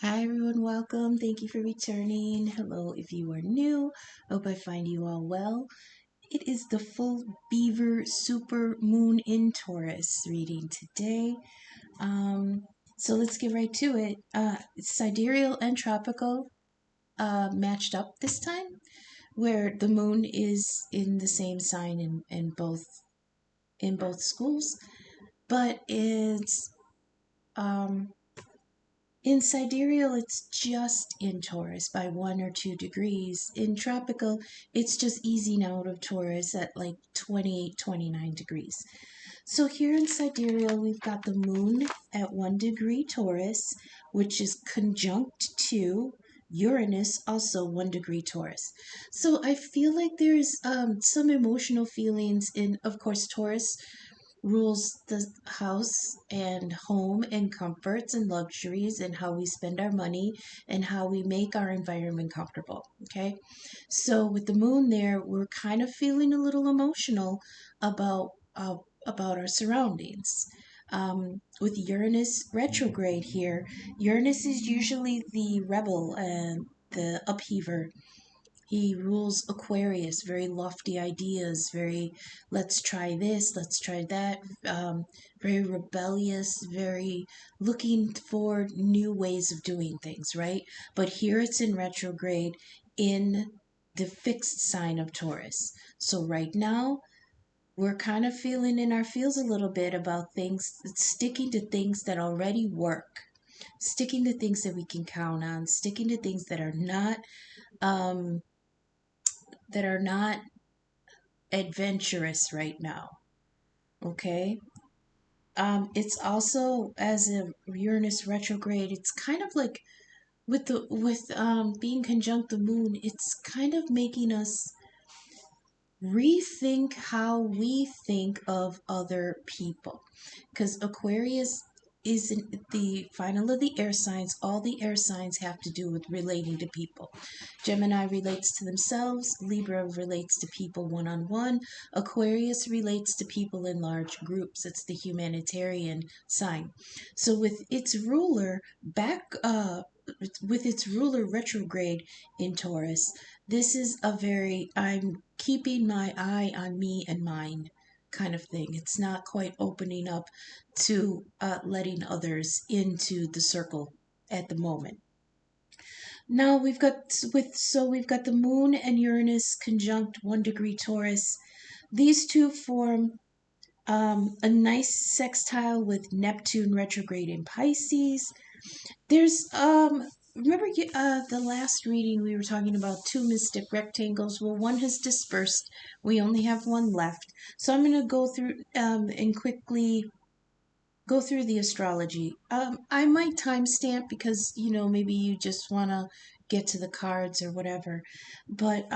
Hi everyone, welcome. Thank you for returning. Hello if you are new. Hope I find you all well. It is the full beaver super moon in Taurus reading today. Um, so let's get right to it. Sidereal and tropical matched up this time, where the moon is in the same sign in both schools, but it's um in sidereal, it's just in Taurus by 1 or 2 degrees. In tropical, it's just easing out of Taurus at like 28, 29 degrees. So here in sidereal, we've got the moon at 1 degree Taurus, which is conjunct to Uranus, also 1 degree Taurus. So I feel like there's some emotional feelings in, of course, Taurus rules the house and home and comforts and luxuries and how we spend our money and how we make our environment comfortable. Okay. So with the moon there, we're kind of feeling a little emotional about uh, about our surroundings. With Uranus retrograde here, Uranus is usually the rebel and the upheaver. He rules Aquarius, very lofty ideas, very let's try this, let's try that, very rebellious, very looking for new ways of doing things, right? But here it's in retrograde in the fixed sign of Taurus. So right now, we're kind of feeling in our feels a little bit about things, sticking to things that already work, sticking to things that we can count on, sticking to things um, that are not adventurous right now. Okay. It's also as a Uranus retrograde. It's kind of like with being conjunct the moon. It's kind of making us rethink how we think of other people, because Aquarius is in the final of the air signs. All the air signs have to do with relating to people. Gemini relates to themselves, Libra relates to people one on one, Aquarius relates to people in large groups. It's the humanitarian sign. So with its ruler retrograde in Taurus, this is a very I'm keeping my eye on me and mine kind of thing. It's not quite opening up to letting others into the circle at the moment. Now we've got the moon and Uranus conjunct 1 degree Taurus. These two form a nice sextile with Neptune retrograde in Pisces. There's remember the last reading we were talking about two mystic rectangles. Well, one has dispersed. We only have one left. So I'm going to go through and quickly go through the astrology. I might timestamp because maybe you just want to get to the cards or whatever. But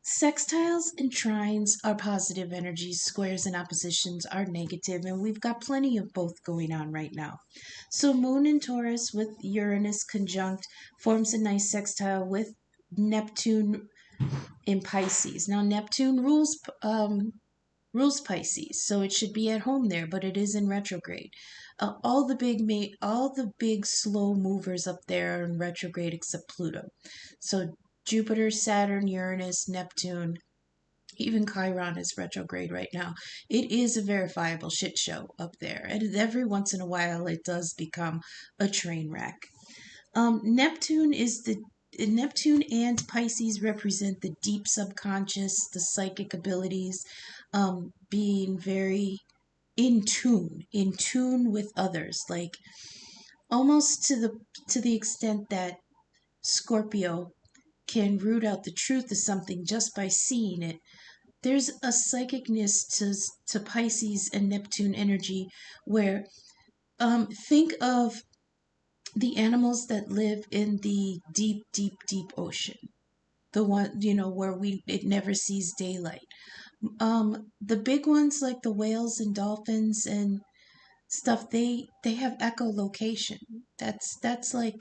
sextiles and trines are positive energies, squares and oppositions are negative, and we've got plenty of both going on right now. So, Moon in Taurus with Uranus conjunct forms a nice sextile with Neptune in Pisces. Now, Neptune rules Pisces, so it should be at home there, but it is in retrograde. All the big slow movers up there are in retrograde except Pluto. So Jupiter, Saturn, Uranus, Neptune, even Chiron is retrograde right now. It is a verifiable shit show up there, and every once in a while it does become a train wreck. Neptune is the Neptune and Pisces represent the deep subconscious, the psychic abilities, being very in tune with others, like almost to the extent that Scorpio can root out the truth of something just by seeing it. There's a psychicness to Pisces and Neptune energy where think of the animals that live in the deep, deep, deep ocean. The one, where it never sees daylight. The big ones like the whales and dolphins and stuff, they have echolocation. That's like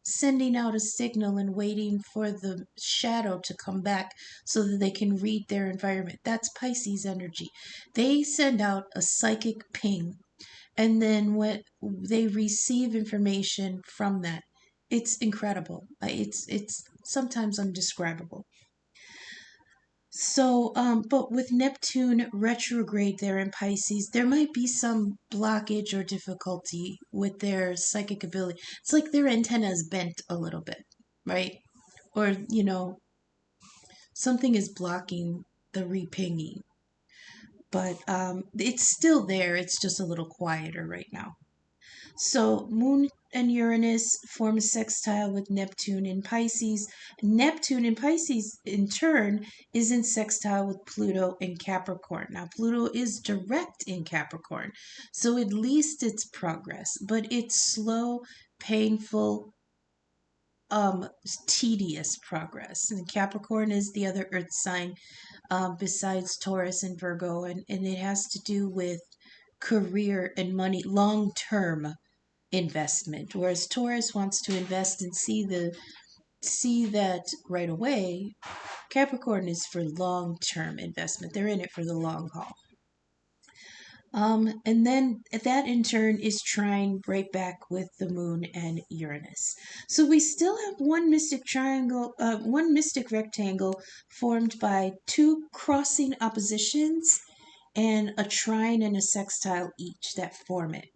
sending out a signal and waiting for the shadow to come back so that they can read their environment. That's Pisces energy. They send out a psychic ping, And then when they receive information from that, it's incredible. It's sometimes undescribable. So, but with Neptune retrograde there in Pisces, there might be some blockage or difficulty with their psychic ability. It's like their antenna is bent a little bit, right? Or, something is blocking the repinging. But it's still there. It's just a little quieter right now. So Moon and Uranus form a sextile with Neptune in Pisces. Neptune in Pisces, in turn, is in sextile with Pluto in Capricorn. Now, Pluto is direct in Capricorn, so at least it's progress, but it's slow, painful, tedious progress. And Capricorn is the other earth sign besides Taurus and Virgo, and it has to do with career and money, long term investment, whereas Taurus wants to invest and see that right away. Capricorn is for long-term investment. They're in it for the long haul. And then that in turn is trying right back with the moon and Uranus. So we still have one mystic triangle, one mystic rectangle formed by two crossing oppositions and a trine and a sextile each that form it.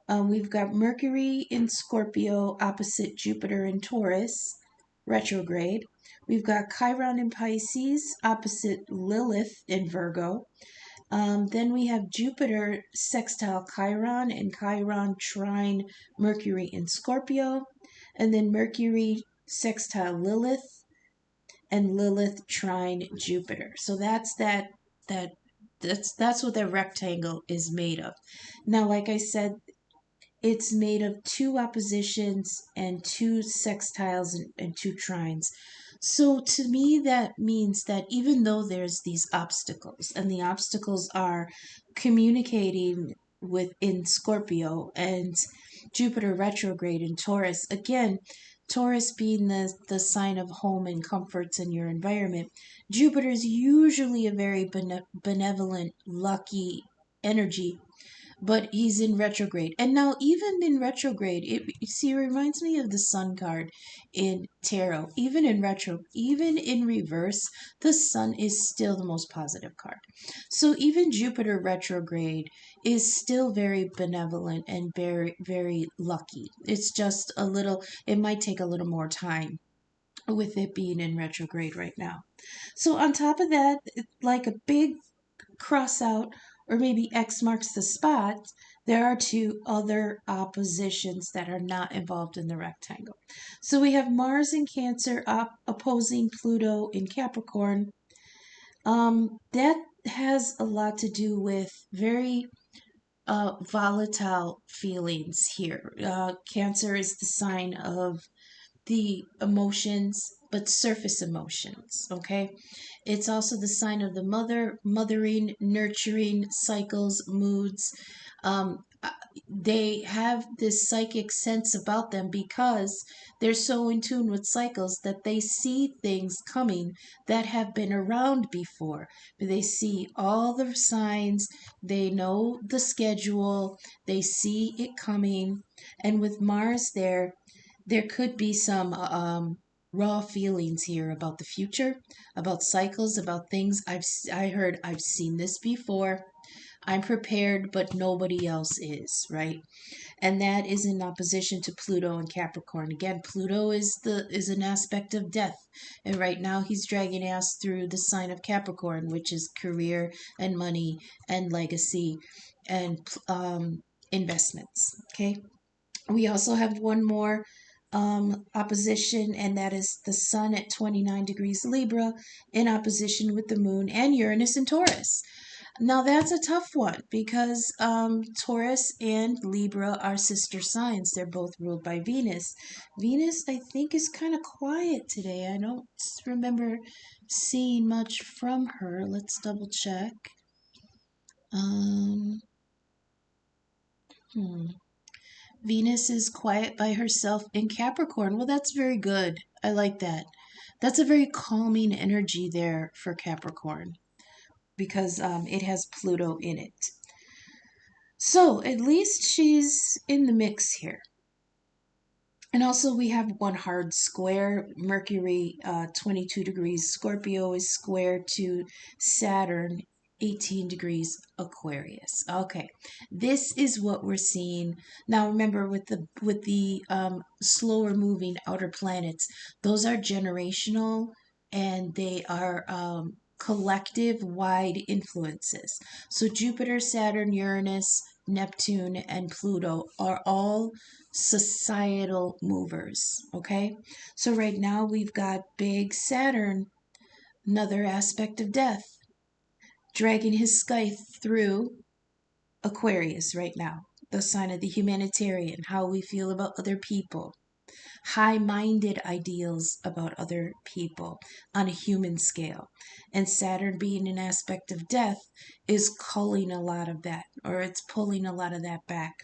We've got Mercury in Scorpio opposite Jupiter in Taurus, retrograde. We've got Chiron in Pisces opposite Lilith in Virgo. Then we have Jupiter sextile Chiron and Chiron trine Mercury in Scorpio. And then Mercury sextile Lilith and Lilith trine Jupiter. So that's what that rectangle is made of. Now, like I said, it's made of two oppositions and two sextiles and two trines. So to me, that means that even though there's these obstacles, and the obstacles are communicating with in Scorpio and Jupiter retrograde in Taurus, again, Taurus being the sign of home and comforts in your environment, Jupiter is usually a very benevolent, lucky energy, but he's in retrograde. And now, even in retrograde, it reminds me of the Sun card in tarot. Even in reverse, the Sun is still the most positive card. So even Jupiter retrograde is still very benevolent and very, very lucky. It's just a little, it might take a little more time with it being in retrograde right now. So on top of that, like a big cross out, or maybe X marks the spot, there are two other oppositions that are not involved in the rectangle. So we have Mars in Cancer opposing Pluto in Capricorn. That has a lot to do with very volatile feelings here. Cancer is the sign of the emotions, but surface emotions, okay? It's also the sign of the mothering, nurturing cycles, moods. Um, uh, they have this psychic sense about them because they're so in tune with cycles that they see things coming that have been around before. They see all the signs, they know the schedule, they see it coming. And with Mars there could be some raw feelings here about the future, about cycles, about things I heard I've seen this before. I'm prepared, but nobody else is, right? And that is in opposition to Pluto and Capricorn. Again, Pluto is an aspect of death, and right now he's dragging ass through the sign of Capricorn, which is career and money and legacy and investments. Okay, we also have one more opposition, and that is the Sun at 29 degrees Libra in opposition with the Moon and Uranus in Taurus. Now, that's a tough one because Taurus and Libra are sister signs. They're both ruled by Venus. Venus, I think, is kind of quiet today. I don't remember seeing much from her. Let's double check. Um, hmm. Venus is quiet by herself in Capricorn. Well, that's very good. I like that. That's a very calming energy there for Capricorn because it has Pluto in it. So at least she's in the mix here. And also, we have one hard square. Mercury, 22 degrees Scorpio, is square to Saturn, 18 degrees Aquarius. Okay, this is what we're seeing now. Remember, with the slower moving outer planets, those are generational, and they are collective wide influences. So Jupiter, Saturn, Uranus, Neptune, and Pluto are all societal movers. Okay, so right now we've got big Saturn, another aspect of death, dragging his scythe through Aquarius right now, the sign of the humanitarian, how we feel about other people, high minded ideals about other people on a human scale. And Saturn, being an aspect of death, is culling a lot of that, or it's pulling a lot of that back.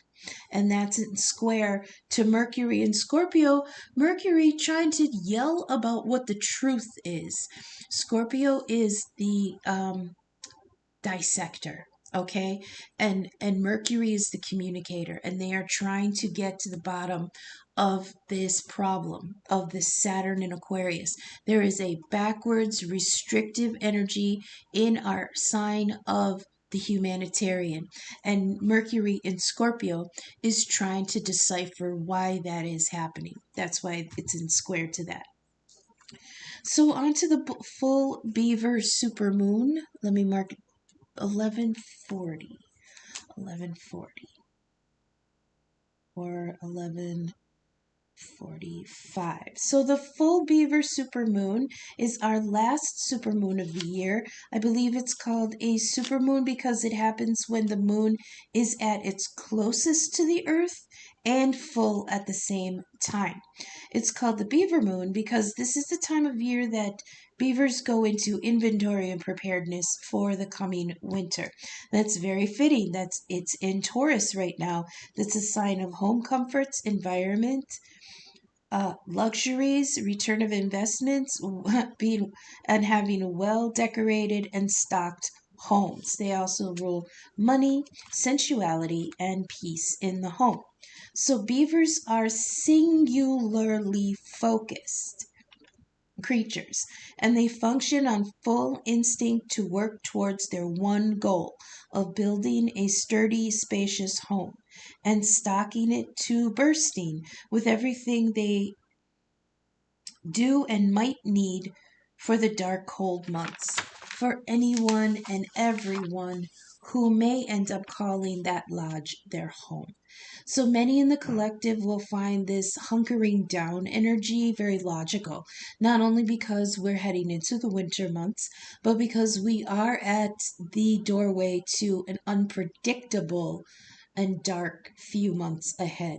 And that's in square to Mercury in Scorpio. Mercury trying to yell about what the truth is. Scorpio is the dissector, okay, and Mercury is the communicator, and they are trying to get to the bottom of this problem of this Saturn in Aquarius. There is a backwards restrictive energy in our sign of the humanitarian, and Mercury in Scorpio is trying to decipher why that is happening. That's why it's in square to that. So on to the full beaver supermoon. Let me mark 1140, 1140, or 1145. So the full beaver supermoon is our last supermoon of the year. I believe it's called a supermoon because it happens when the moon is at its closest to the earth and full at the same time. It's called the beaver moon because this is the time of year that beavers go into inventory and preparedness for the coming winter. That's very fitting. It's in Taurus right now. That's a sign of home comforts, environment, luxuries, return of investments, being and having well decorated and stocked homes. They also rule money, sensuality, and peace in the home. So beavers are singularly focused creatures, and they function on full instinct to work towards their one goal of building a sturdy, spacious home and stocking it to bursting with everything they do and might need for the dark, cold months, for anyone and everyone who may end up calling that lodge their home. So many in the collective will find this hunkering down energy very logical, not only because we're heading into the winter months, but because we are at the doorway to an unpredictable and dark few months ahead.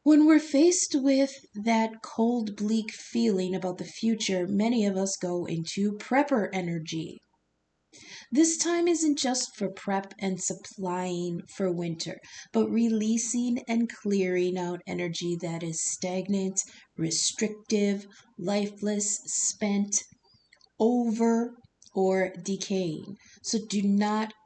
When we're faced with that cold, bleak feeling about the future, many of us go into prepper energy. This time isn't just for prep and supplying for winter, but releasing and clearing out energy that is stagnant, restrictive, lifeless, spent, over, or decaying. So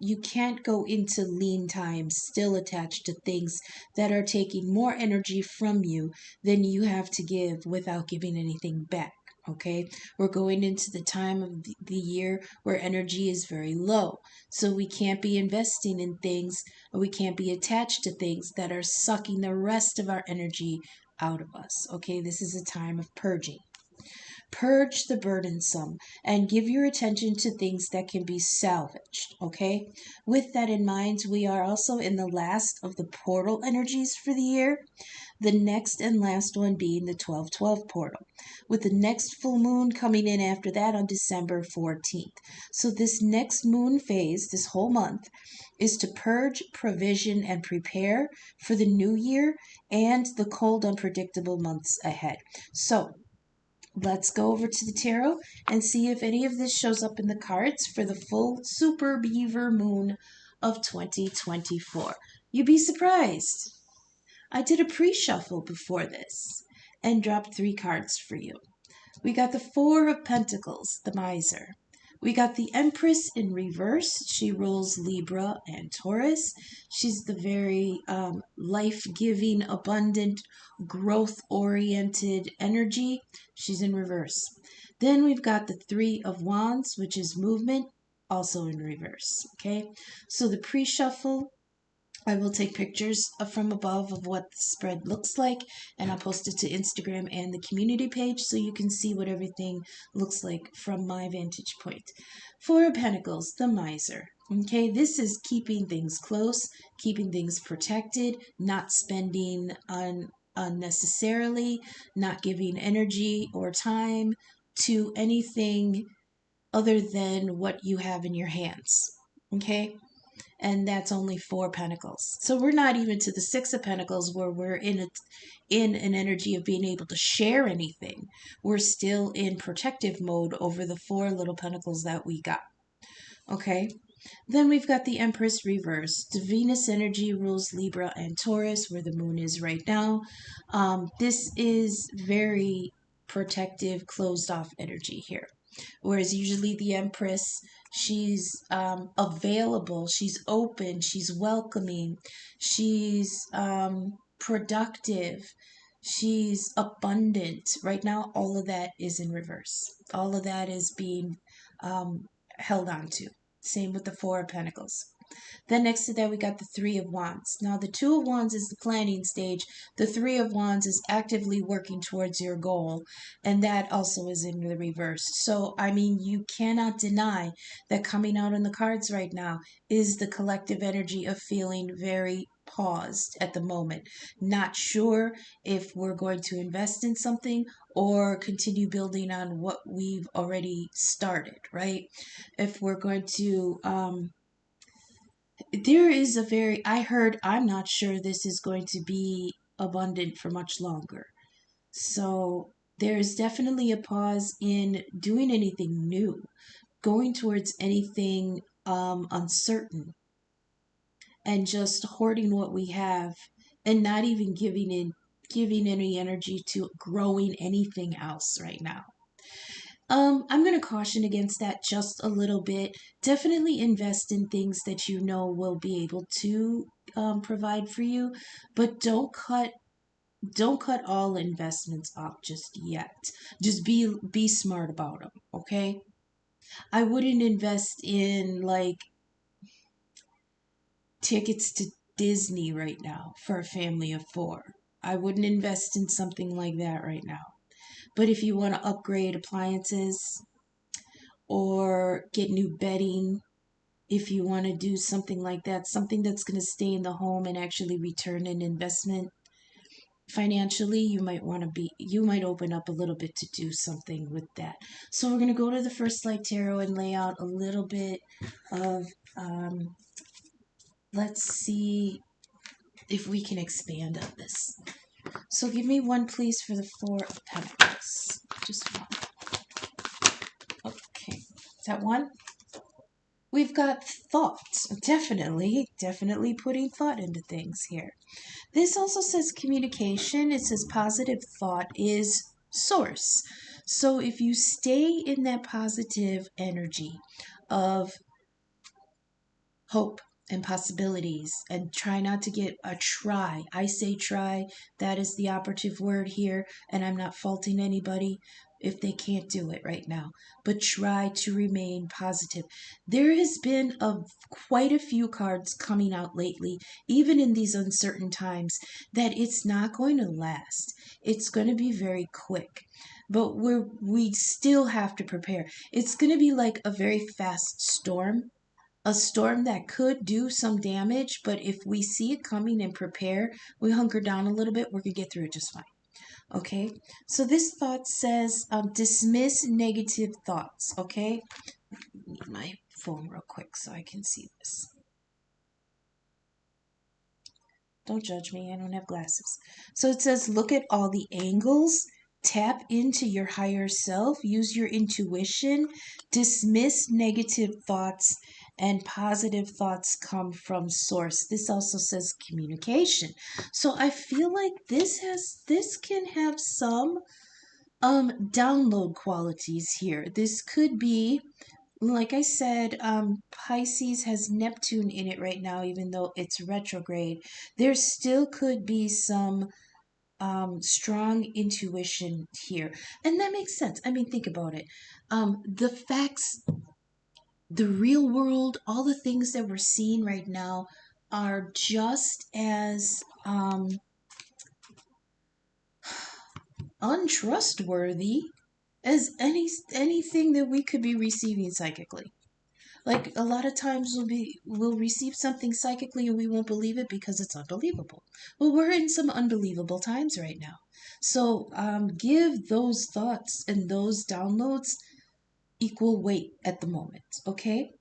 you can't go into lean times still attached to things that are taking more energy from you than you have to give without giving anything back. Okay, we're going into the time of the year where energy is very low. So we can't be investing in things, or we can't be attached to things that are sucking the rest of our energy out of us. Okay, this is a time of purging. Purge the burdensome and give your attention to things that can be salvaged, okay? With that in mind, we are also in the last of the portal energies for the year, the next and last one being the 12/12 portal, with the next full moon coming in after that on December 14th. So, this next moon phase, this whole month, is to purge, provision, and prepare for the new year and the cold, unpredictable months ahead. So, let's go over to the tarot and see if any of this shows up in the cards for the full Super Beaver Moon of 2024. You'd be surprised. I did a pre-shuffle before this and dropped 3 cards for you. We got the Four of Pentacles, the Miser, We got the Empress in reverse. She rules Libra and Taurus. She's the very life-giving, abundant, growth-oriented energy. She's in reverse. Then we've got the Three of Wands, which is movement, also in reverse. Okay, so the pre-shuffle, I will take pictures from above of what the spread looks like, and I'll post it to Instagram and the community page so you can see what everything looks like from my vantage point. Four of Pentacles, the Miser. Okay, this is keeping things close, keeping things protected, not spending unnecessarily, not giving energy or time to anything other than what you have in your hands. Okay, and that's only four pentacles. So we're not even to the Six of Pentacles where we're in an energy of being able to share anything. We're still in protective mode over the four little pentacles that we got. Okay. Then we've got the Empress reversed. The Venus energy rules Libra and Taurus, where the moon is right now. This is very protective, closed off energy here. Whereas usually the Empress, she's available, she's open, she's welcoming, she's productive, she's abundant. Right now, all of that is in reverse. All of that is being held on to. Same with the Four of Pentacles. Then next to that, we got the Three of Wands. Now, the Two of Wands is the planning stage. The Three of Wands is actively working towards your goal, and that also is in the reverse. So, I mean, you cannot deny that coming out on the cards right now is the collective energy of feeling very paused at the moment. Not sure if we're going to invest in something or continue building on what we've already started, right? If we're going to there is a very, I'm not sure this is going to be abundant for much longer. So there's definitely a pause in doing anything new, going towards anything uncertain, and just hoarding what we have and not even giving any energy to growing anything else right now. I'm going to caution against that just a little bit. Definitely invest in things that you know will be able to provide for you, but don't cut all investments off just yet. Just be smart about them, okay? I wouldn't invest in like tickets to Disney right now for a family of four. I wouldn't invest in something like that right now. But if you want to upgrade appliances, or get new bedding, if you want to do something like that, something that's going to stay in the home and actually return an investment financially, you might open up a little bit to do something with that. So we're going to go to the First Light Tarot and lay out a little bit of let's see if we can expand on this. So give me one, please, for the Four of Pentacles. Just one. Okay. Is that one? We've got thoughts. Definitely putting thought into things here. This also says communication. It says positive thought is source. So if you stay in that positive energy of hope and possibilities and try not to get I say try, that is the operative word here, and I'm not faulting anybody if they can't do it right now, but try to remain positive. There has been quite a few cards coming out lately, even in these uncertain times, that it's not going to last. It's going to be very quick, but we still have to prepare. It's going to be like a very fast storm, a storm that could do some damage, but if we see it coming and prepare, we hunker down a little bit, we're going to get through it just fine. Okay, so this thought says dismiss negative thoughts. Okay, I need my phone real quick so I can see this. Don't judge me, I don't have glasses. So it says look at all the angles, tap into your higher self, use your intuition, dismiss negative thoughts, and positive thoughts come from source. This also says communication. So I feel like this can have some download qualities here. This could be Like I said, Pisces has Neptune in it right now, even though it's retrograde. There still could be some strong intuition here. And that makes sense. I mean, think about it. The facts, the real world, all the things that we're seeing right now are just as untrustworthy as anything that we could be receiving psychically. Like a lot of times we'll receive something psychically and we won't believe it because it's unbelievable. Well, we're in some unbelievable times right now. So give those thoughts and those downloads equal weight at the moment, okay?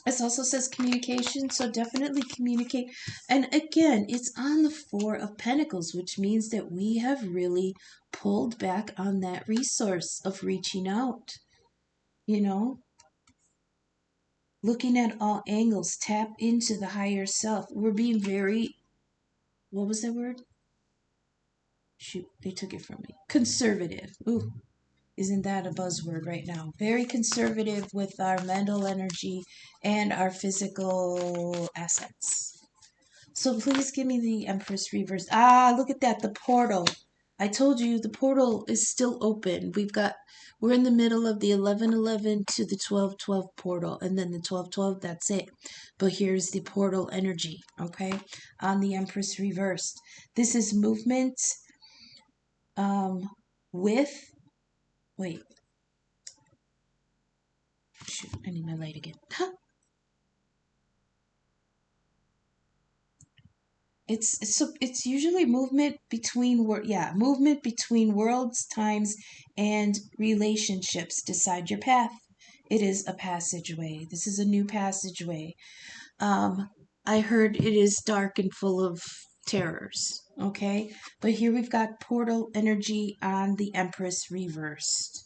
It also says communication, so definitely communicate. And again, it's on the Four of Pentacles, which means that we have really pulled back on that resource of reaching out, you know, looking at all angles, tap into the higher self. We're being very, what was that word? Shoot, they took it from me. Conservative. Ooh, isn't that a buzzword right now? Very conservative with our mental energy and our physical assets. So please give me the Empress reverse. Ah, look at that, the portal. I told you the portal is still open. We're in the middle of the 11:11 to the 12:12 portal, and then the 12:12, that's it. But here's the portal energy, okay, on the Empress reversed. This is movement with, wait, shoot, I need my light again. It's usually movement between worlds, times, and relationships. Decide your path. It is a passageway. This is a new passageway. Um, I heard it is dark and full of terrors. Okay, but here we've got portal energy on the Empress reversed.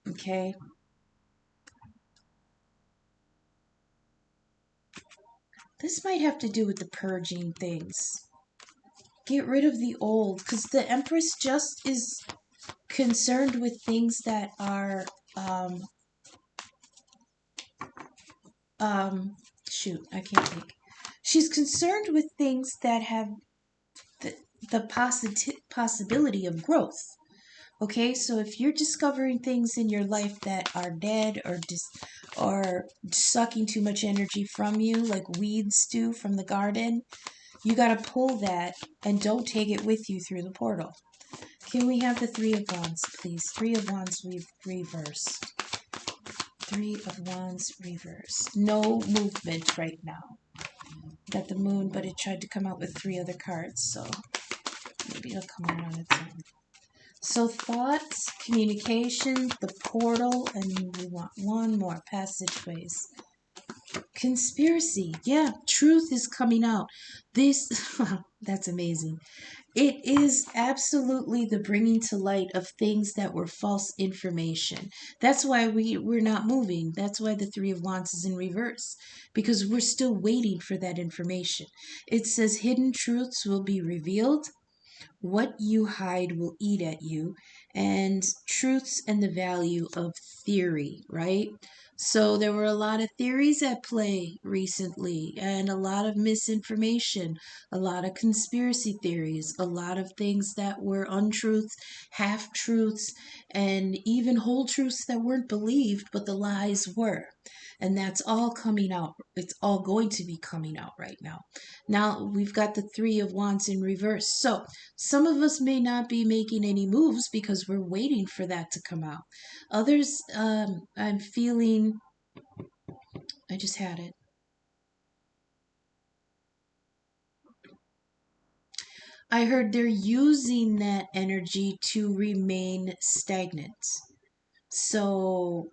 Okay, this might have to do with the purging things. Get rid of the old, because the Empress just is concerned with things that are um shoot, I can't think. She's concerned with things that have the, possibility of growth. Okay, so if you're discovering things in your life that are dead or sucking too much energy from you, like weeds do from the garden, you got to pull that and don't take it with you through the portal. Can we have the Three of Wands, please? Three of Wands reversed. Three of Wands reversed. No movement right now. Got the moon, but it tried to come out with three other cards, so maybe it'll come out on its own. So thoughts, communication, the portal, and we want one more, passageways. Conspiracy. Yeah, truth is coming out. This, that's amazing. It is absolutely the bringing to light of things that were false information. That's why we're not moving. That's why the Three of Wands is in reverse, because we're still waiting for that information. It says hidden truths will be revealed. What you hide will eat at you, and truths and the value of theory, right? So there were a lot of theories at play recently and a lot of misinformation, a lot of conspiracy theories, a lot of things that were untruths, half truths, and even whole truths that weren't believed, but the lies were. And that's all coming out. It's all going to be coming out right now. Now we've got the Three of Wands in reverse. So some of us may not be making any moves because we're waiting for that to come out. Others, I'm feeling, I just had it. I heard they're using that energy to remain stagnant. So,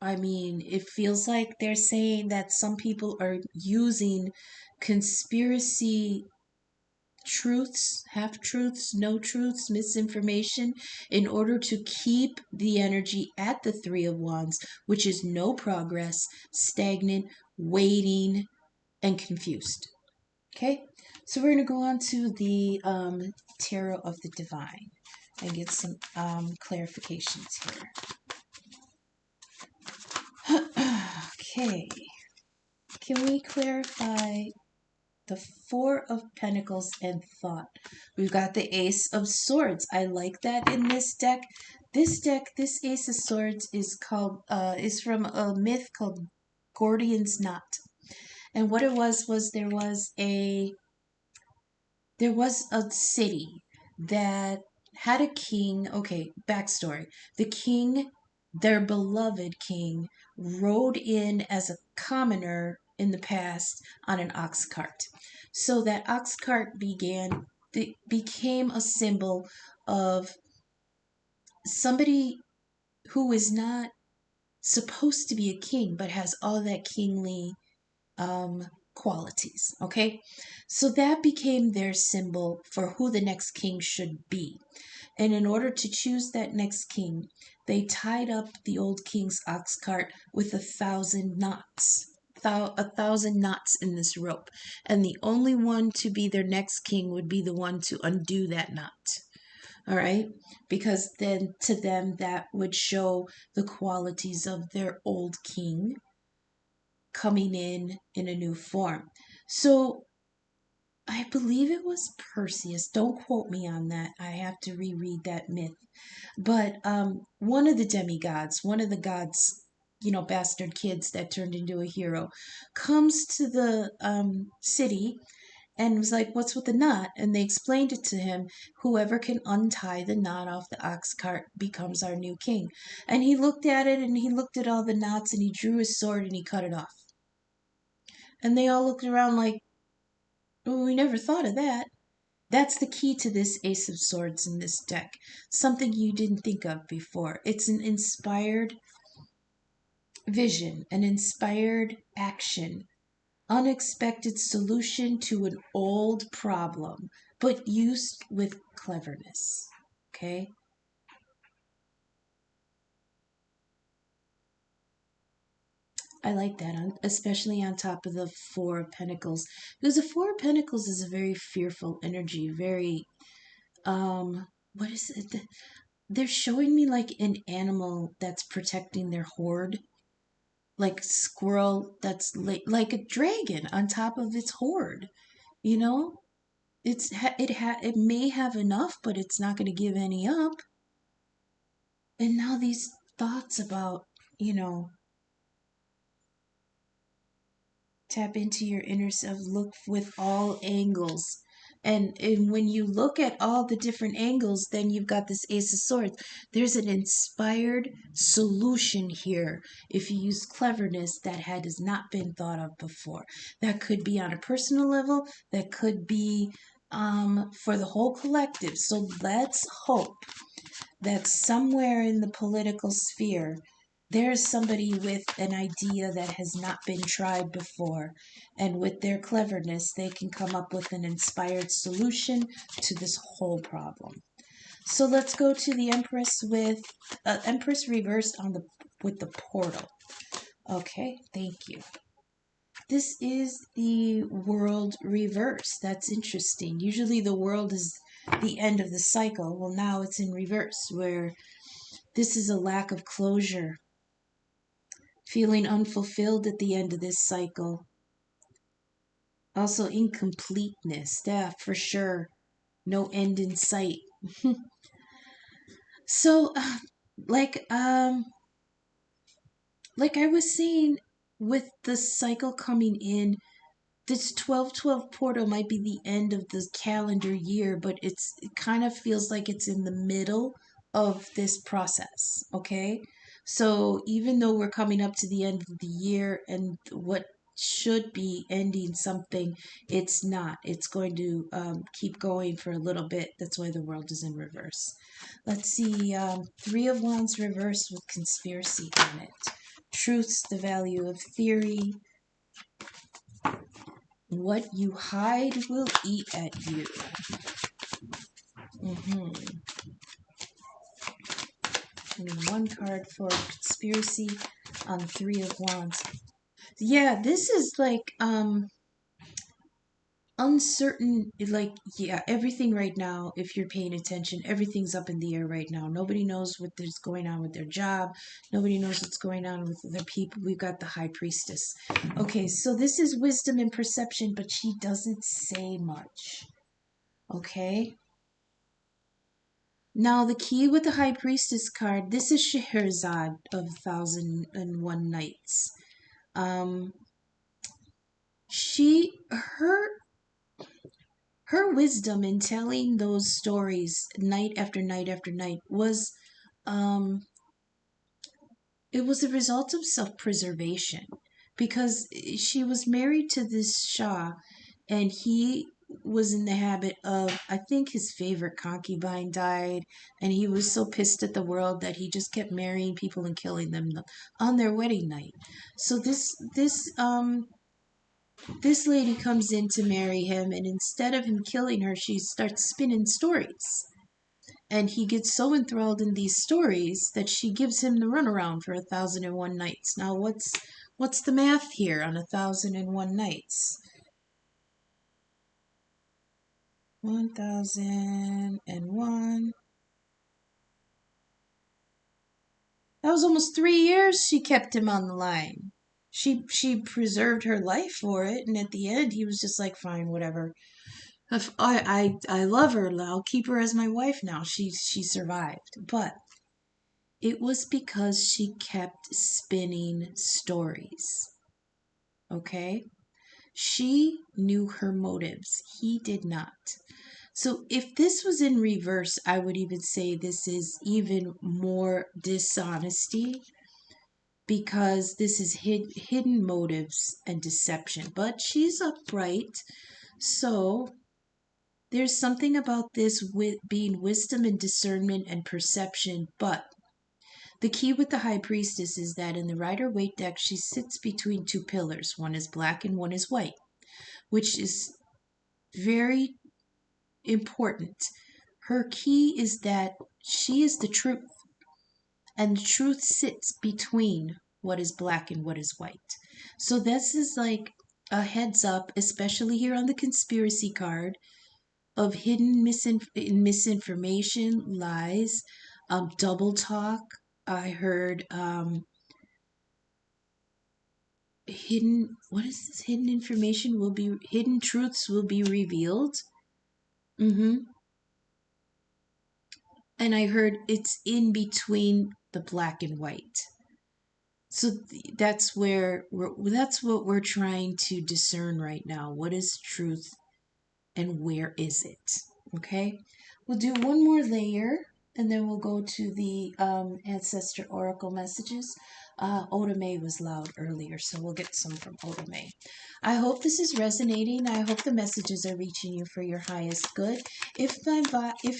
I mean, it feels like they're saying that some people are using conspiracy truths, half truths, no truths, misinformation in order to keep the energy at the Three of Wands, which is no progress, stagnant, waiting, and confused. Okay, so we're going to go on to the Tarot of the Divine and get some clarifications here. Okay. Can we clarify the Four of Pentacles and thought? We've got the Ace of Swords. I like that in this deck. This Ace of Swords is from a myth called Gordian's Knot. And what it was there was a city that had a king. Okay, backstory. The king, their beloved king, rode in as a commoner in the past on an ox cart. So that ox cart became a symbol of somebody who is not supposed to be a king but has all that kingly um, qualities. Okay, so that became their symbol for who the next king should be. And in order to choose that next king, they tied up the old king's ox cart with 1,000 knots. 1,000 knots in this rope. And the only one to be their next king would be the one to undo that knot. All right? Because then to them, that would show the qualities of their old king coming in a new form. So I believe it was Perseus. Don't quote me on that. I have to reread that myth. But one of the demigods, one of the gods, bastard kids that turned into a hero, comes to the city and was like, "What's with the knot?" And they explained it to him. Whoever can untie the knot off the ox cart becomes our new king. And he looked at it and he looked at all the knots and he drew his sword and he cut it off. And they all looked around like, "Oh, we never thought of that." That's the key to this Ace of Swords in this deck. Something you didn't think of before. It's an inspired vision, an inspired action, unexpected solution to an old problem, but used with cleverness. Okay? I like that, especially on top of the Four of Pentacles. Because the Four of Pentacles is a very fearful energy, very, what is it? They're showing me like an animal that's protecting their horde, like squirrel that's like a dragon on top of its horde. You know, it may have enough, but it's not going to give any up. And now these thoughts about, you know, tap into your inner self, look with all angles. And when you look at all the different angles, then you've got this Ace of Swords. There's an inspired solution here if you use cleverness that has not been thought of before. That could be on a personal level, that could be for the whole collective. So let's hope that somewhere in the political sphere there's somebody with an idea that has not been tried before, and with their cleverness they can come up with an inspired solution to this whole problem. So let's go to the Empress with Empress reversed on the with the portal. Okay, thank you. This is the World reverse. That's interesting. Usually the World is the end of the cycle. Well, now it's in reverse, where this is a lack of closure, feeling unfulfilled at the end of this cycle. Also, incompleteness. Yeah, for sure. No end in sight. So, like, like I was saying, with the cycle coming in, this 12/12 portal might be the end of the calendar year, but it kind of feels like it's in the middle of this process, okay? So even though we're coming up to the end of the year and what should be ending something, it's not. It's going to keep going for a little bit. That's why the World is in reverse. Let's see, Three of Wands reversed with conspiracy on it. Truth's the value of theory. What you hide will eat at you. And one card for conspiracy on Three of Wands. Yeah, this is like uncertain, like, yeah, everything right now, if you're paying attention, everything's up in the air right now. Nobody knows what is going on with their job. Nobody knows what's going on with their people. We've got the high priestess. Okay, so this is wisdom and perception, but she doesn't say much. Okay, now the key with the high priestess card, this is Scheherazade of 1001 Nights. um she her wisdom in telling those stories night after night after night was, um it was a result of self-preservation, because she was married to this Shah, and he was in the habit of, I think his favorite concubine died, and he was so pissed at the world that he just kept marrying people and killing them on their wedding night. So this lady comes in to marry him, and instead of him killing her, she starts spinning stories. And he gets so enthralled in these stories that she gives him the runaround for 1001 Nights. Now, what's the math here on 1001 Nights? 1001. That was almost 3 years she kept him on the line. She preserved her life for it, and at the end he was just like, fine, whatever. If I love her. I'll keep her as my wife now. She survived, but it was because she kept spinning stories. Okay? She knew her motives. He did not. So if this was in reverse, I would even say this is even more dishonesty, because this is hidden motives and deception. But she's upright. So there's something about this with being wisdom and discernment and perception, but the key with the high priestess is that in the Rider-Waite deck, she sits between two pillars. One is black and one is white, which is very important. Her key is that she is the truth, and the truth sits between what is black and what is white. So this is like a heads up, especially here on the conspiracy card, of hidden misinformation, lies, double talk. I heard hidden, what is this? Hidden truths will be revealed. Mm-hmm. And I heard it's in between the black and white. So that's what we're trying to discern right now. What is truth and where is it? Okay, we'll do one more layer, and then we'll go to the ancestor oracle messages. Oda-Mae was loud earlier, so we'll get some from Oda-Mae. I hope this is resonating. I hope the messages are reaching you for your highest good. If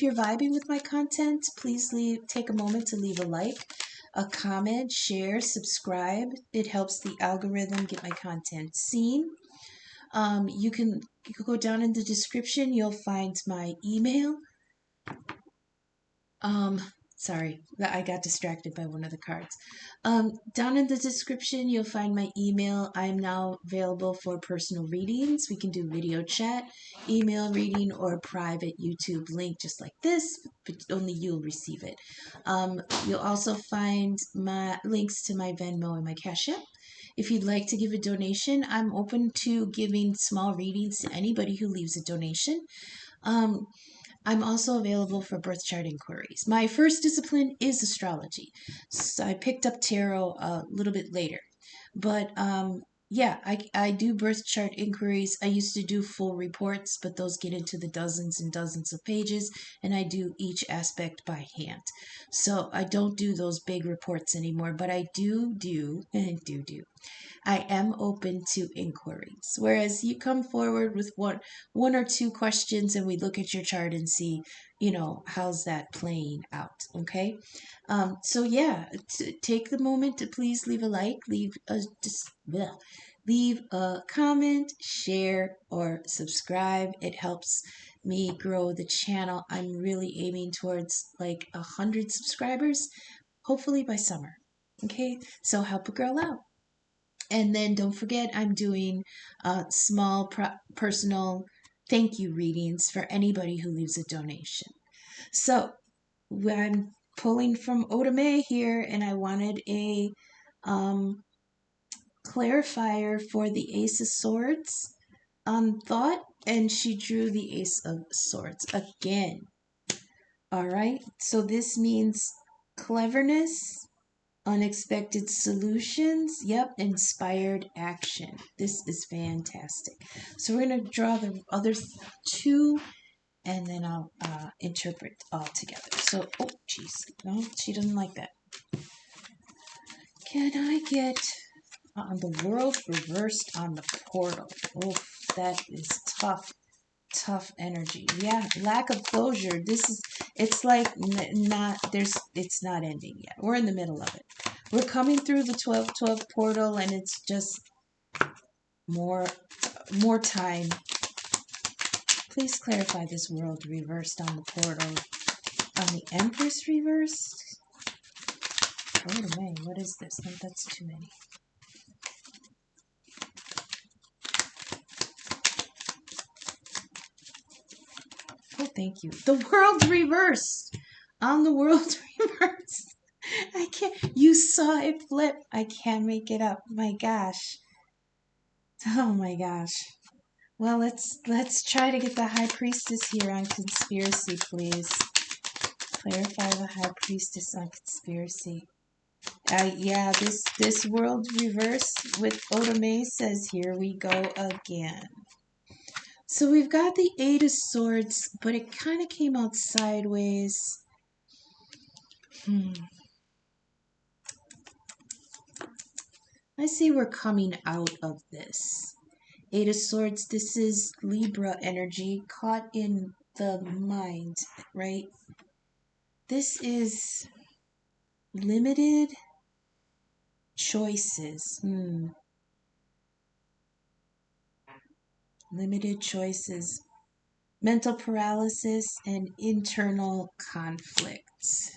you're vibing with my content, please take a moment to leave a like, a comment, share, subscribe. It helps the algorithm get my content seen. You can go down in the description. You'll find my email. Um, Sorry, I got distracted by one of the cards. Down in the description, you'll find my email. I am now available for personal readings. We can do video chat, email reading, or private YouTube link just like this, but only you'll receive it. You'll also find my links to my Venmo and my Cash App. If you'd like to give a donation, I'm open to giving small readings to anybody who leaves a donation. I'm also available for birth chart inquiries. My first discipline is astrology. So I picked up tarot a little bit later. But yeah, I do birth chart inquiries. I used to do full reports, but those get into the dozens and dozens of pages, and I do each aspect by hand. So I don't do those big reports anymore, but I do, and do. I am open to inquiries. Whereas you come forward with one or two questions, and we look at your chart and see, how's that playing out. Okay. So yeah, take the moment to please leave a like, leave a comment, share, or subscribe. It helps me grow the channel. I'm really aiming towards like 100 subscribers, hopefully by summer. Okay, so help a girl out. And then don't forget, I'm doing small personal thank you readings for anybody who leaves a donation. So I'm pulling from Oda-Mae here, and I wanted a clarifier for the Ace of Swords thought, and she drew the Ace of Swords again. All right, so this means cleverness, unexpected solutions, yep, inspired action. This is fantastic. So we're going to draw the other two, and then I'll interpret all together. So, oh, jeez, no, she doesn't like that. Can I get on the world reversed on the portal? Oh, that is tough energy. Yeah, lack of closure. It's like it's not ending yet. We're in the middle of it. We're coming through the 12-12 portal, and it's just more time. Please clarify this world reversed on the portal. On the Empress reversed? Oda-Mae, what is this? No, that's too many. Oh, thank you. The world reversed. On the world reversed. I can't. You saw it flip. I can't make it up. My gosh. Oh my gosh. Well, let's try to get the High Priestess here on conspiracy, please. Clarify the High Priestess on conspiracy. Yeah, this world reversed with Oda-Mae says here we go again. So we've got the Eight of Swords, but it kind of came out sideways. I see we're coming out of this. Eight of Swords, this is Libra energy caught in the mind, right? This is limited choices. Limited choices. Mental paralysis and internal conflicts.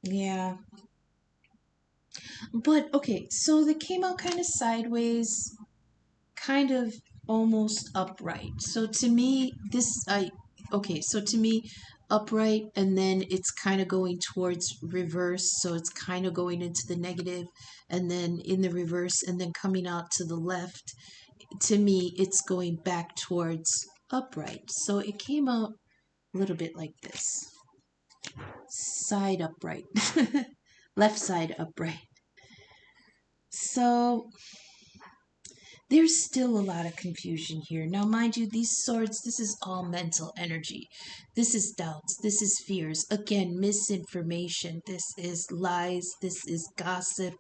Yeah. But, okay, so they came out kind of sideways, kind of almost upright. So to me, to me, upright, and then it's kind of going towards reverse. So it's kind of going into the negative, and then in the reverse, and then coming out to the left. To me, it's going back towards upright. So it came out a little bit like this. Side upright. Left side upright. So there's still a lot of confusion here. Now, mind you, these swords, this is all mental energy. This is doubts. This is fears. Again, misinformation. This is lies. This is gossip.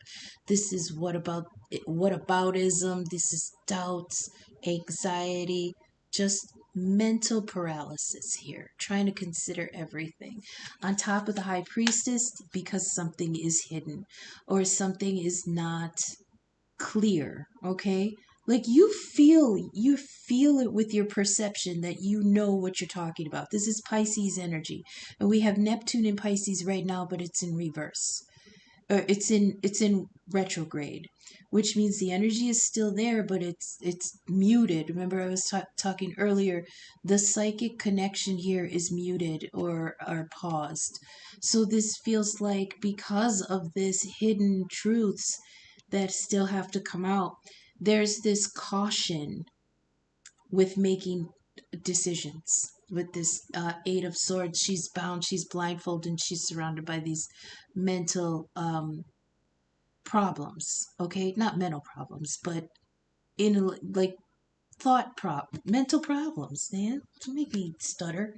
This is whataboutism. This is doubts, anxiety, just mental paralysis here, trying to consider everything. On top of the High Priestess, because something is hidden or something is not clear, okay? Like you feel it with your perception that you know what you're talking about. This is Pisces energy, and we have Neptune in Pisces right now, but it's in reverse. It's in retrograde, which means the energy is still there, but it's muted. Remember, I was talking earlier. The psychic connection here is muted or paused. So this feels like because of this hidden truths that still have to come out, there's this caution with making decisions. With this Eight of Swords, she's bound, she's blindfolded, and she's surrounded by these mental problems. Okay, not mental problems, but like mental problems. Man, don't make me stutter.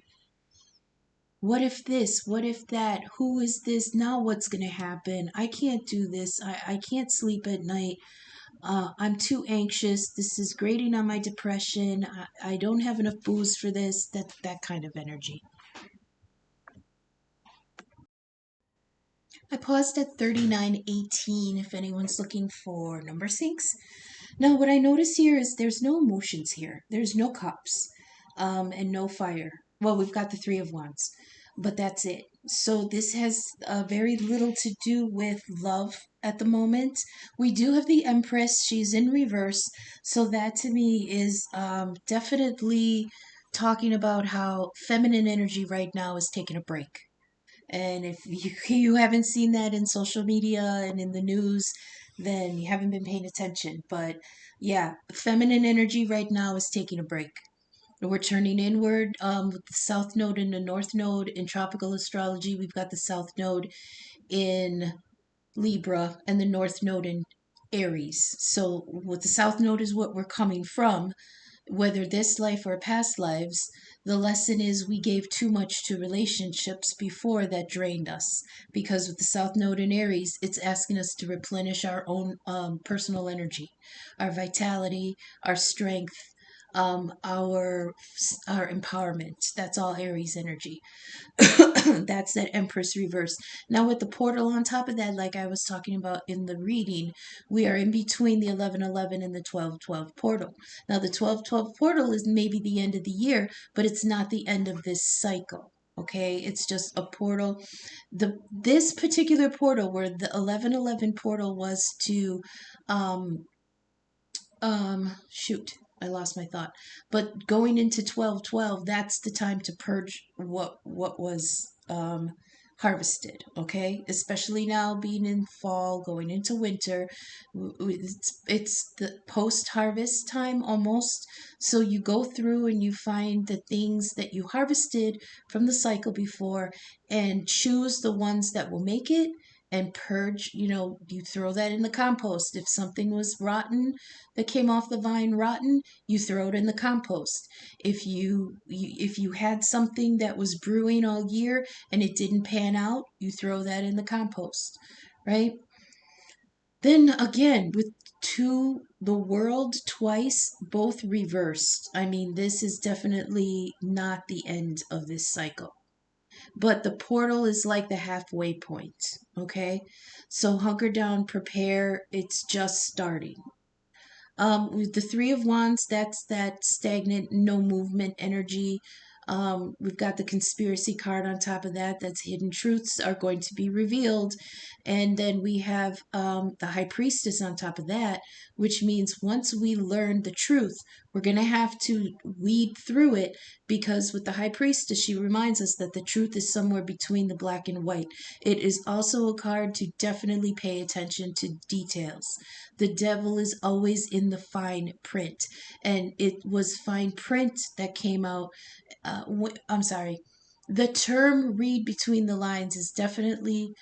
What if this? What if that? Who is this? Now what's going to happen? I can't do this. I can't sleep at night. I'm too anxious. This is grating on my depression. I don't have enough booze for this. That kind of energy. I paused at 39:18 if anyone's looking for number syncs. Now, what I notice here is there's no emotions here. There's no cups and no fire. Well, we've got the Three of Wands. but that's it. So this has very little to do with love at the moment. We do have the Empress. She's in reverse. So that to me is definitely talking about how feminine energy right now is taking a break. And if you haven't seen that in social media and in the news, then you haven't been paying attention. But yeah, feminine energy right now is taking a break. We're turning inward with the South Node and the North Node in tropical astrology. We've got the South Node in Libra and the North Node in Aries. So, what the South Node is what we're coming from, whether this life or past lives. The lesson is we gave too much to relationships before that drained us. Because with the South Node in Aries, it's asking us to replenish our own personal energy, our vitality, our strength, our empowerment. That's all Aries energy. That's that Empress reverse. Now with the portal on top of that, like I was talking about in the reading, we are in between the 11:11 and the 12:12 portal. Now the 12:12 portal is maybe the end of the year, but it's not the end of this cycle. Okay, it's just a portal. This particular portal, where the 11:11 portal was to um, shoot, I lost my thought. But going into 12:12, that's the time to purge what was harvested, okay? Especially now being in fall, going into winter. It's the post-harvest time almost. So you go through and you find the things that you harvested from the cycle before and choose the ones that will make it and purge. You throw that in the compost. If something was rotten that came off the vine rotten, you throw it in the compost. If you had something that was brewing all year and it didn't pan out, you throw that in the compost, right? Then again, with the world twice, both reversed. I mean, this is definitely not the end of this cycle. But the portal is like the halfway point, okay? So hunker down, prepare. It's just starting. With the Three of Wands, that's that stagnant, no movement energy. We've got the conspiracy card on top of that. That's hidden truths are going to be revealed. And then we have the High Priestess on top of that, which means once we learn the truth, we're going to have to weed through it, because with the High Priestess, she reminds us that the truth is somewhere between the black and white. It is also a card to definitely pay attention to details. The devil is always in the fine print, and it was fine print that came out. I'm sorry. The term read between the lines is definitely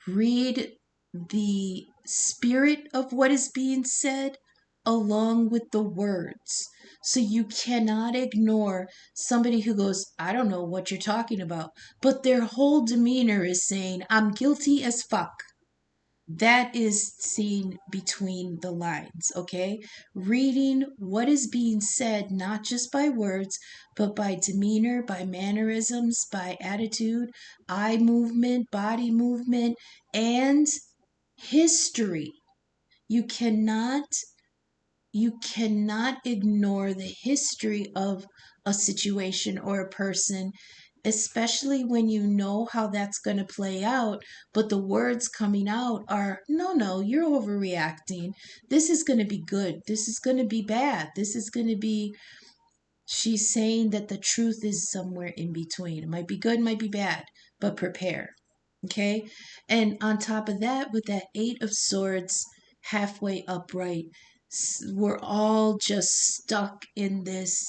read the spirit of what is being said along with the words. So you cannot ignore somebody who goes, I don't know what you're talking about, but their whole demeanor is saying, I'm guilty as fuck. That is seen between the lines, okay? Reading what is being said, not just by words, but by demeanor, by mannerisms, by attitude, eye movement, body movement, and history. You cannot you cannot ignore the history of a situation or a person, especially when you know how that's going to play out, but the words coming out are, no, no, you're overreacting. This is going to be good. This is going to be bad. This is going to be. She's saying that the truth is somewhere in between. It might be good, might be bad, but prepare. Okay? And on top of that, with that Eight of Swords halfway upright, we're all just stuck in this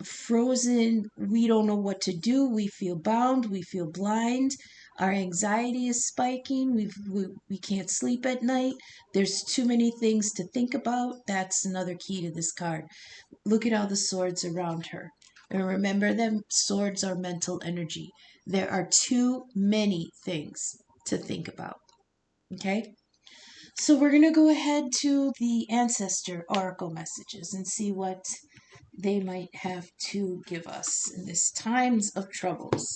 frozen, we don't know what to do, we feel bound, we feel blind, our anxiety is spiking, we can't sleep at night, there's too many things to think about. That's another key to this card. Look at all the swords around her, and remember them, swords are mental energy. There are too many things to think about. Okay, so we're going to go ahead to the ancestor oracle messages and see what they might have to give us in this times of troubles.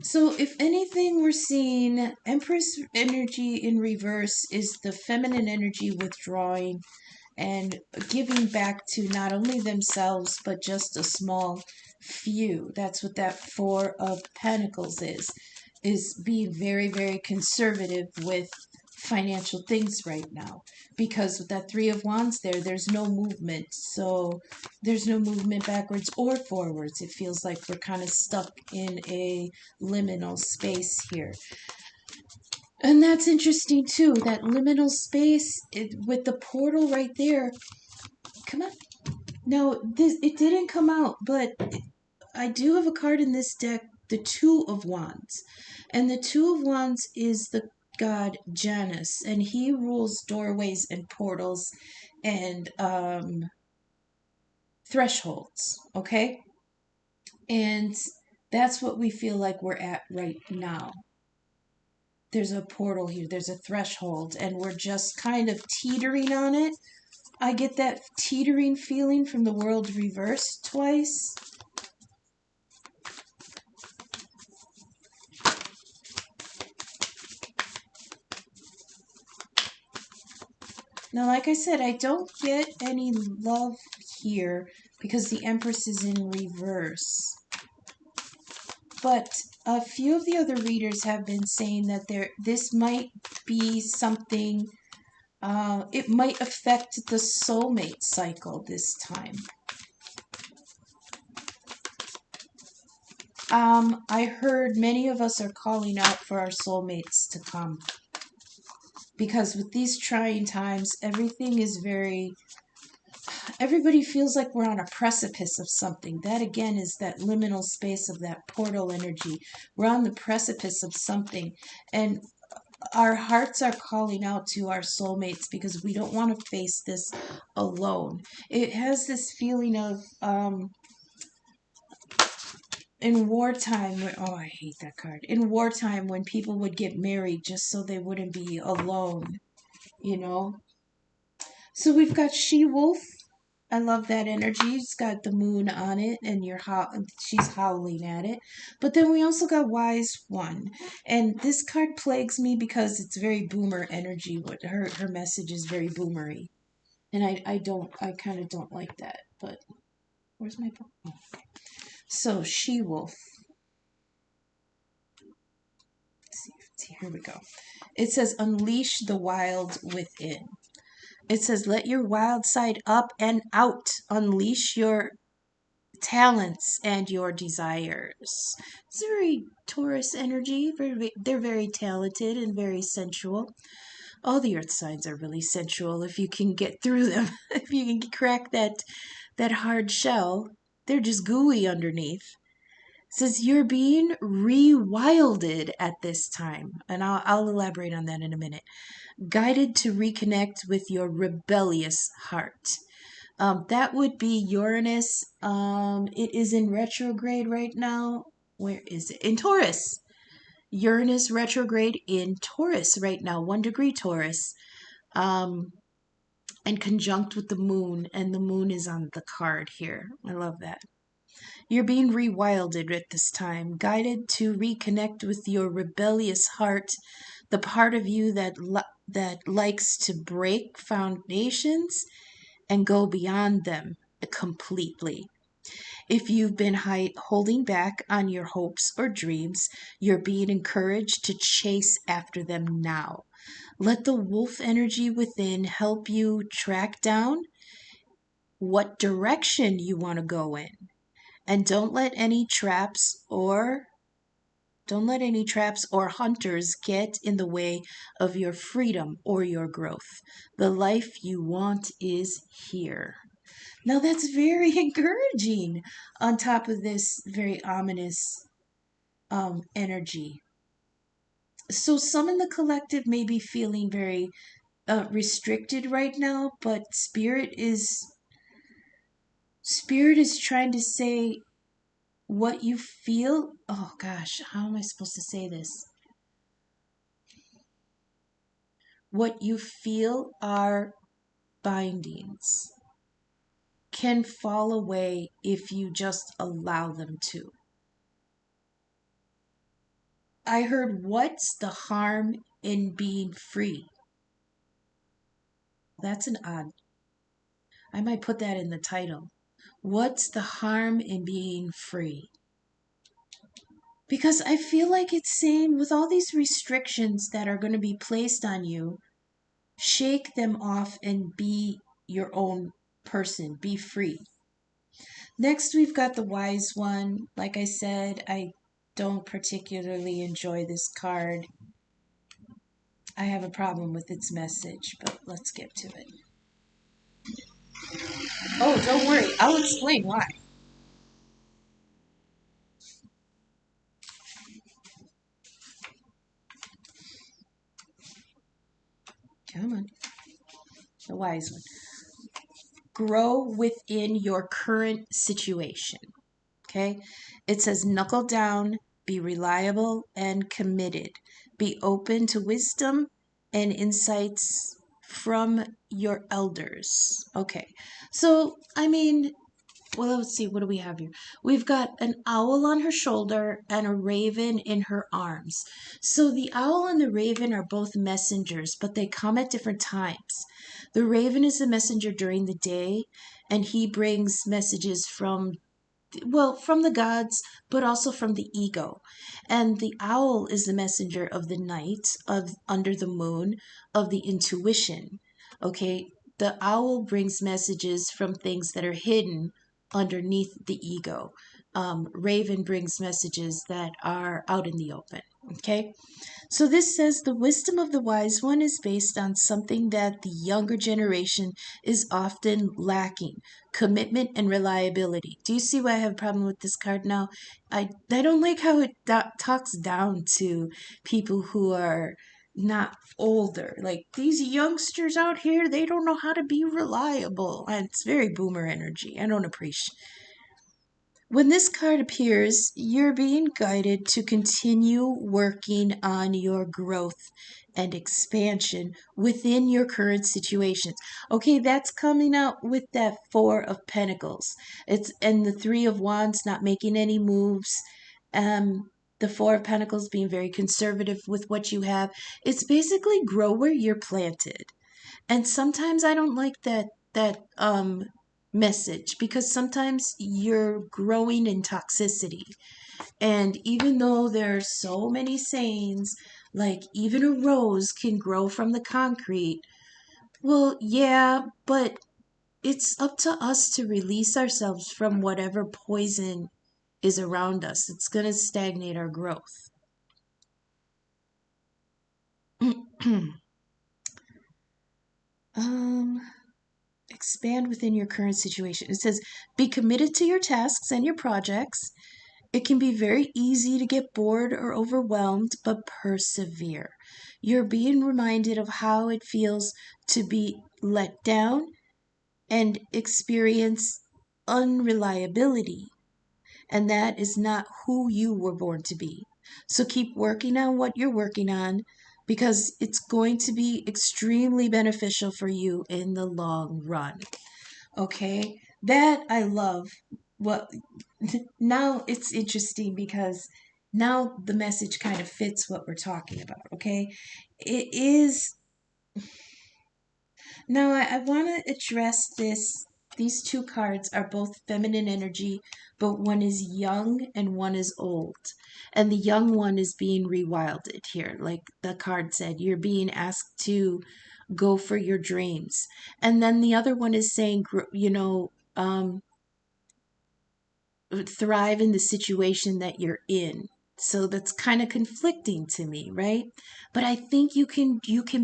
So if anything, we're seeing Empress energy in reverse is the feminine energy withdrawing, and giving back to not only themselves, but just a small few. That's what that Four of Pentacles is being very, very conservative with financial things right now. Because with that Three of Wands there, there's no movement. So there's no movement backwards or forwards. It feels like we're kind of stuck in a liminal space here. And that's interesting too, that liminal space with the portal right there. Come on. No, it didn't come out, but I do have a card in this deck, the Two of Wands. And the Two of Wands is the god Janus, and he rules doorways and portals and thresholds, okay? And that's what we feel like we're at right now. There's a portal here, there's a threshold, and we're just kind of teetering on it. I get that teetering feeling from the world reversed twice. Now, like I said, I don't get any love here because the Empress is in reverse. But a few of the other readers have been saying that this might be something, it might affect the soulmate cycle this time. I heard many of us are calling out for our soulmates to come. Because with these trying times, everybody feels like we're on a precipice of something. That again is that liminal space of that portal energy. We're on the precipice of something. And our hearts are calling out to our soulmates because we don't want to face this alone. It has this feeling of, in wartime, oh, I hate that card. In wartime, when people would get married just so they wouldn't be alone, you know? So we've got She-Wolf. I love that energy. It's got the moon on it, and she's howling at it. But then we also got Wise One, and this card plagues me because it's very boomer energy. What her message is very boomery, and I kind of don't like that. But where's my book? Oh, okay. So She-Wolf. Let's see, here we go. It says unleash the wild within. It says, let your wild side up and out. Unleash your talents and your desires. It's very Taurus energy. They're very talented and very sensual. All the earth signs are really sensual if you can get through them. If you can crack that hard shell, they're just gooey underneath. It says you're being rewilded at this time. And I'll elaborate on that in a minute. Guided to reconnect with your rebellious heart. That would be Uranus. It is in retrograde right now. Where is it? In Taurus. Uranus retrograde in Taurus right now, 1 degree Taurus. And conjunct with the moon, and the moon is on the card here. I love that. You're being rewilded at this time, guided to reconnect with your rebellious heart, the part of you that likes to break foundations and go beyond them completely. If you've been holding back on your hopes or dreams, you're being encouraged to chase after them now. Let the wolf energy within help you track down what direction you want to go in. And don't let any traps or hunters get in the way of your freedom or your growth. The life you want is here. Now that's very encouraging on top of this very ominous energy. So some in the collective may be feeling very restricted right now, but Spirit is trying to say what you feel. Oh gosh, how am I supposed to say this? What you feel are bindings can fall away if you just allow them to. I heard, what's the harm in being free? That's an odd I might put that in the title. What's the harm in being free? Because I feel like it's saying with all these restrictions that are going to be placed on you, shake them off and be your own person. Be free. Next, we've got the wise one. Like I said, I don't particularly enjoy this card. I have a problem with its message, but let's get to it. Oh, don't worry. I'll explain why. Come on. The wise one. Grow within your current situation. Okay? It says knuckle down, be reliable and committed. Be open to wisdom and insights from your elders. Okay. So, I mean, well, let's see, what do we have here? We've got an owl on her shoulder and a raven in her arms. So the owl and the raven are both messengers, but they come at different times. The raven is a messenger during the day, and he brings messages from, well, from the gods, but also from the ego. And the owl is the messenger of the night, of under the moon, of the intuition. Okay, the owl brings messages from things that are hidden underneath the ego. Raven brings messages that are out in the open. Okay, so this says the wisdom of the wise one is based on something that the younger generation is often lacking: commitment and reliability. Do you see why I have a problem with this card now? I don't like how it talks down to people who are not older. Like these youngsters out here, they don't know how to be reliable. And it's very boomer energy. I don't appreciate. When this card appears, you're being guided to continue working on your growth and expansion within your current situations. Okay, that's coming out with that Four of Pentacles. It's and the Three of Wands, not making any moves. The Four of Pentacles being very conservative with what you have. It's basically grow where you're planted. And sometimes I don't like that message, because sometimes you're growing in toxicity. And even though there are so many sayings like even a rose can grow from the concrete, well, yeah, but it's up to us to release ourselves from whatever poison is around us. It's going to stagnate our growth. um Expand within your current situation. It says, be committed to your tasks and your projects. It can be very easy to get bored or overwhelmed, but persevere. You're being reminded of how it feels to be let down and experience unreliability. And that is not who you were born to be. So keep working on what you're working on, because it's going to be extremely beneficial for you in the long run. Okay, that I love. Well, now it's interesting because now the message kind of fits what we're talking about. Okay, it is. Now I want to address this. These two cards are both feminine energy, but one is young and one is old. And the young one is being rewilded here. Like the card said, you're being asked to go for your dreams. And then the other one is saying, thrive in the situation that you're in. So that's kind of conflicting to me, right? But I think you can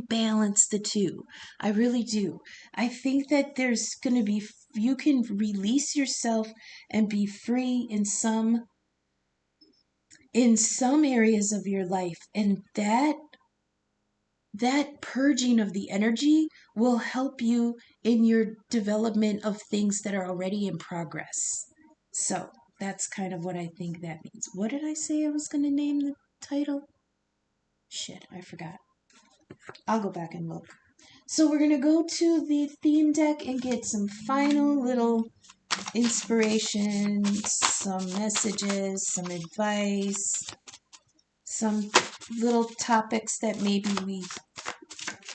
balance the two. I really do. I think that there's going to be, you can release yourself and be free in some areas of your life, and that purging of the energy will help you in your development of things that are already in progress. So that's kind of what I think that means. What did I say I was going to name the title? Shit, I forgot. I'll go back and look. So we're going to go to the theme deck and get some final little inspirations, some messages, some advice, some little topics that maybe we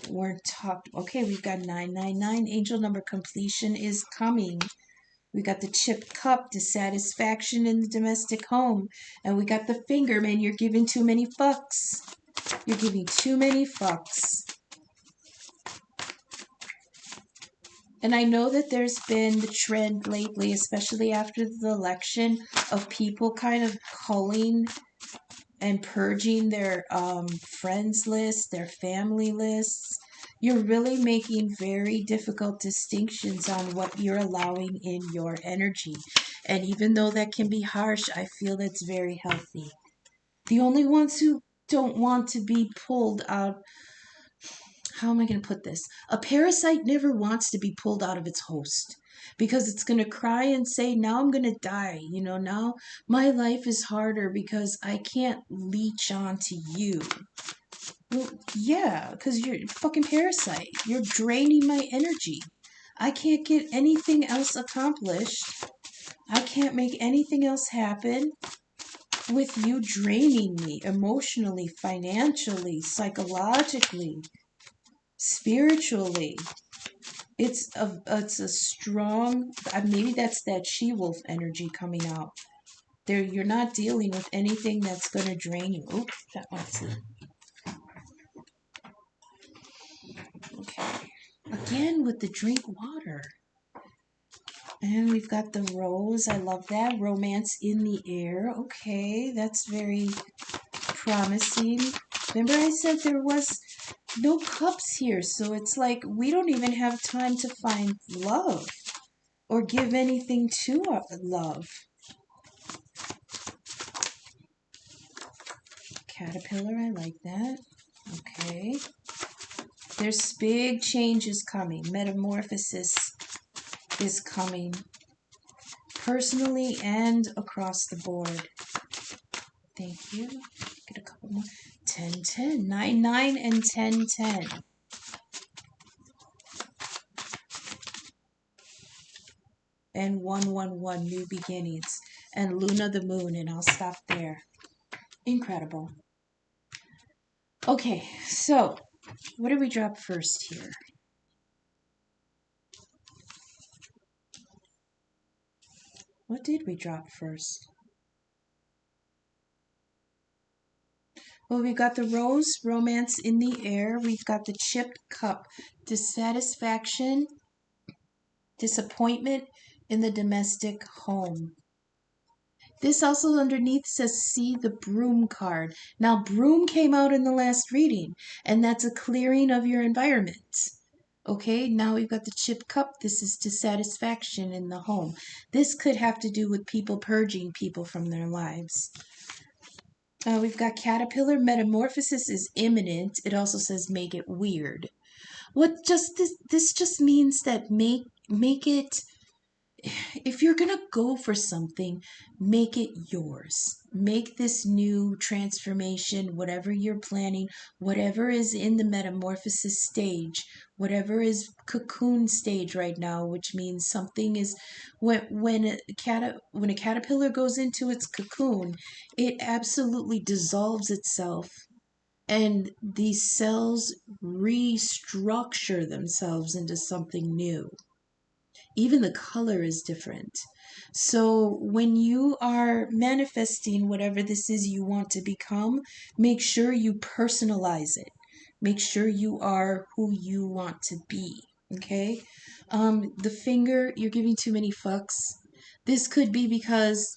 weren't talked. Okay, we've got 999. Angel number completion is coming. We got the chipped cup, dissatisfaction in the domestic home. And we got the finger, man. You're giving too many fucks. You're giving too many fucks. And I know that there's been the trend lately, especially after the election, of people kind of culling and purging their friends list, their family lists. You're really making very difficult distinctions on what you're allowing in your energy. And even though that can be harsh, I feel that's very healthy. The only ones who don't want to be pulled out, how am I going to put this? A parasite never wants to be pulled out of its host because it's going to cry and say, now I'm going to die. Now my life is harder because I can't leech onto you. Well, yeah, because you're a fucking parasite. You're draining my energy. I can't get anything else accomplished. I can't make anything else happen with you draining me emotionally, financially, psychologically, spiritually. It's a strong, maybe that's that she-wolf energy coming out. You're not dealing with anything that's going to drain you. Oops, that one's it. Okay. Again with the drink water. And we've got the rose. I love that. Romance in the air. Okay, that's very promising. Remember I said there was no cups here, so it's like we don't even have time to find love or give anything to love. Caterpillar, I like that. Okay. There's big changes coming. Metamorphosis is coming. Personally and across the board. Thank you. Get a couple more. 10, 10. 9, 9, and 10, 10. And 1, 1, 1. New beginnings. And Luna the moon. And I'll stop there. Incredible. Okay, so what did we drop first here? What did we drop first? Well, we've got the rose, romance in the air. We've got the chipped cup, dissatisfaction, disappointment in the domestic home. This also underneath says, see the broom card. Now, broom came out in the last reading, and that's a clearing of your environment. Okay, now we've got the chipped cup. This is dissatisfaction in the home. This could have to do with people purging people from their lives. We've got caterpillar. Metamorphosis is imminent. It also says make it weird. What just this just means that make it, if you're going to go for something, make it yours. Make this new transformation, whatever you're planning, whatever is in the metamorphosis stage, whatever is cocoon stage right now, which means something is, when a caterpillar goes into its cocoon, it absolutely dissolves itself. And these cells restructure themselves into something new. Even the color is different. So when you are manifesting whatever this is you want to become, make sure you personalize it. Make sure you are who you want to be. Okay? The finger, you're giving too many fucks. This could be because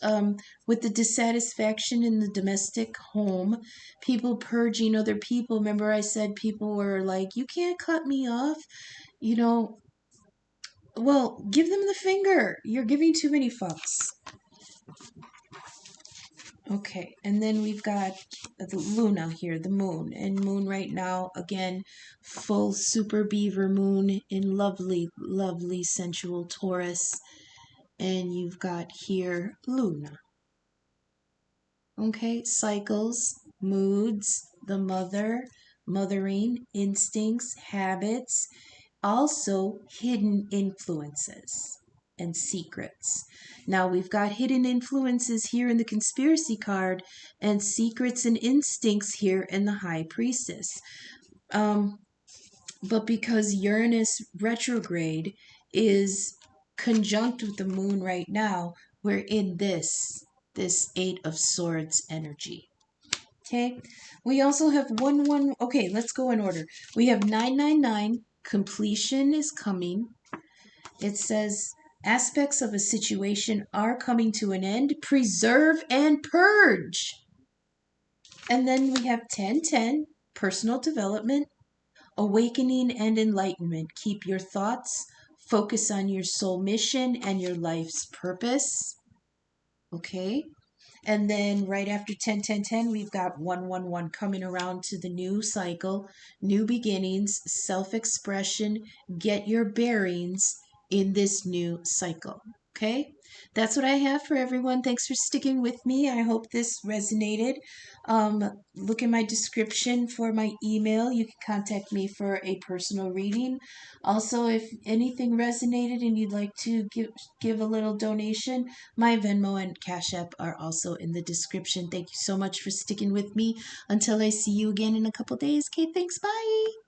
with the dissatisfaction in the domestic home, people purging other people. Remember I said people were like, you can't cut me off. Well, give them the finger. You're giving too many fucks. Okay, and then we've got the Luna here, the moon. And moon right now, again, full super beaver moon in lovely, lovely sensual Taurus. And you've got here Luna. Okay, cycles, moods, the mother, mothering, instincts, habits, also hidden influences and secrets. Now we've got hidden influences here in the conspiracy card and secrets and instincts here in the high priestess. But because Uranus retrograde is conjunct with the moon right now, we're in this Eight of Swords energy. Okay. We also have 1 1. Okay, let's go in order. We have 999. Completion is coming. It says aspects of a situation are coming to an end. Preserve and purge. And then we have 1010. Personal development. Awakening and enlightenment. Keep your thoughts. Focus on your soul mission and your life's purpose. Okay. And then right after 10, 10, 10, we've got 1, 1, 1 coming around to the new cycle, new beginnings, self-expression, get your bearings in this new cycle. Okay, that's what I have for everyone. Thanks for sticking with me. I hope this resonated. Look in my description for my email. You can contact me for a personal reading. Also, if anything resonated and you'd like to give a little donation, my Venmo and Cash App are also in the description. Thank you so much for sticking with me. Until I see you again in a couple days. Okay, thanks. Bye.